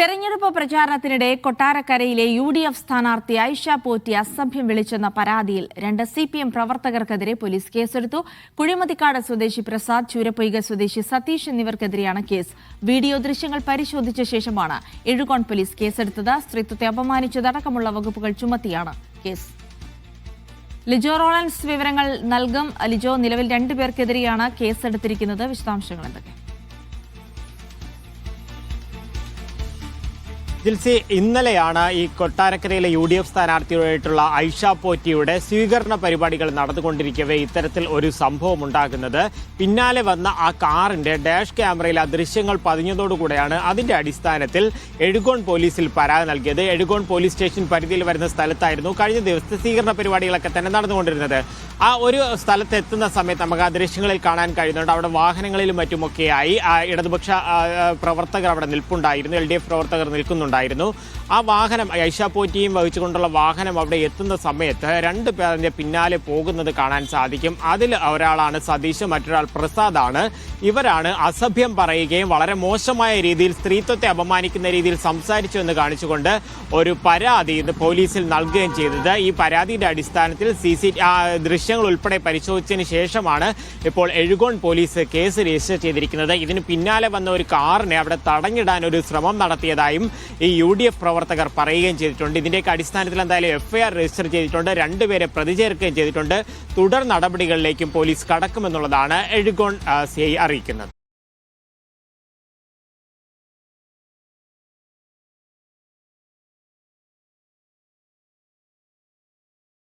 തെരഞ്ഞെടുപ്പ് പ്രചാരണത്തിനിടെ കൊട്ടാരക്കരയിലെ UDF സ്ഥാനാർത്ഥി ഐഷ പോറ്റി അസഭ്യം വിളിച്ചെന്ന പരാതിയിൽ 2 CPM പ്രവർത്തകർക്കെതിരെ പോലീസ് കേസെടുത്തു. കുഴിമതിക്കാട് സ്വദേശി പ്രസാദ്, ചൂരപ്പൊയ്ക സ്വദേശി സതീഷ് എന്നിവർക്കെതിരെയാണ് കേസ്. വീഡിയോ ദൃശ്യങ്ങൾ പരിശോധിച്ച ശേഷമാണ് എഴുകോൺ പോലീസ് കേസെടുത്തത്. സ്ത്രീത്വത്തെ അപമാനിച്ചതടക്കമുള്ള വകുപ്പുകൾ ചുമത്തിയാണ് കേസ്. ലിജോ റോളൻസ് വിവരങ്ങൾ നൽകും. ലിജോ, നിലവിൽ 2 പേർക്കെതിരെയാണ് കേസെടുത്തിരിക്കുന്നത്. വിശദാംശങ്ങൾ എന്തൊക്കെ? ജിൽസി, ഇന്നലെയാണ് ഈ കൊട്ടാരക്കരയിലെ UDF സ്ഥാനാർത്ഥിയായിട്ടുള്ള ഐഷ പോറ്റിയുടെ സ്വീകരണ പരിപാടികൾ നടന്നുകൊണ്ടിരിക്കവേ ഇത്തരത്തിൽ ഒരു സംഭവം ഉണ്ടാകുന്നത്. പിന്നാലെ വന്ന ആ കാറിന്റെ ഡാഷ് ക്യാമറയിൽ ആ ദൃശ്യങ്ങൾ പതിഞ്ഞതോടുകൂടെയാണ് അതിന്റെ അടിസ്ഥാനത്തിൽ എഴുകോൺ പോലീസിൽ പരാതി നൽകിയത്. എഴുകോൺ പോലീസ് സ്റ്റേഷൻ പരിധിയിൽ വരുന്ന സ്ഥലത്തായിരുന്നു കഴിഞ്ഞ ദിവസത്തെ സ്വീകരണ പരിപാടികളൊക്കെ തന്നെ നടന്നുകൊണ്ടിരുന്നത്. ആ ഒരു സ്ഥലത്ത് എത്തുന്ന സമയത്ത് നമുക്ക് ആ ദൃശ്യങ്ങളിൽ കാണാൻ കഴിയുന്നുണ്ട്. അവിടെ വാഹനങ്ങളിലും മറ്റുമൊക്കെയായി ഇടതുപക്ഷ പ്രവർത്തകർ അവിടെ നിൽപ്പുണ്ടായിരുന്നു, LDF പ്രവർത്തകർ നിൽക്കുന്നുണ്ട്. ആ വാഹനം, ഐഷ പോറ്റിയും വഹിച്ചുകൊണ്ടുള്ള വാഹനം അവിടെ എത്തുന്ന സമയത്ത് 2 പേരുടെ പിന്നാലെ പോകുന്നത് കാണാൻ സാധിക്കും. അതിൽ ഒരാളാണ് സതീഷ്, മറ്റൊരാൾ പ്രസാദാണ്. ഇവരാണ് അസഭ്യം പറയുകയും വളരെ മോശമായ രീതിയിൽ സ്ത്രീത്വത്തെ അപമാനിക്കുന്ന രീതിയിൽ സംസാരിച്ചു എന്ന് കാണിച്ചുകൊണ്ട് ഒരു പരാതി പോലീസിൽ നൽകുകയും ചെയ്തത്. ഈ പരാതിയുടെ അടിസ്ഥാനത്തിൽ ദൃശ്യങ്ങൾ ഉൾപ്പെടെ പരിശോധിച്ചതിന് ശേഷമാണ് ഇപ്പോൾ എഴുകോൺ പോലീസ് കേസ് രജിസ്റ്റർ ചെയ്തിരിക്കുന്നത്. ഇതിന് പിന്നാലെ വന്ന ഒരു കാറിനെ അവിടെ തടഞ്ഞിടാൻ ഒരു ശ്രമം നടത്തിയതായും ഈ UDF പ്രവർത്തകർ പറയുകയും ചെയ്തിട്ടുണ്ട്. ഇതിന്റെയൊക്കെ അടിസ്ഥാനത്തിൽ എന്തായാലും FIR രജിസ്റ്റർ ചെയ്തിട്ടുണ്ട്. 2 പേരെ പ്രതി ചേർക്കുകയും ചെയ്തിട്ടുണ്ട്. തുടർ നടപടികളിലേക്കും പോലീസ് കടക്കുമെന്നുള്ളതാണ് എഴുകോൺ CI അറിയിക്കുന്നത്.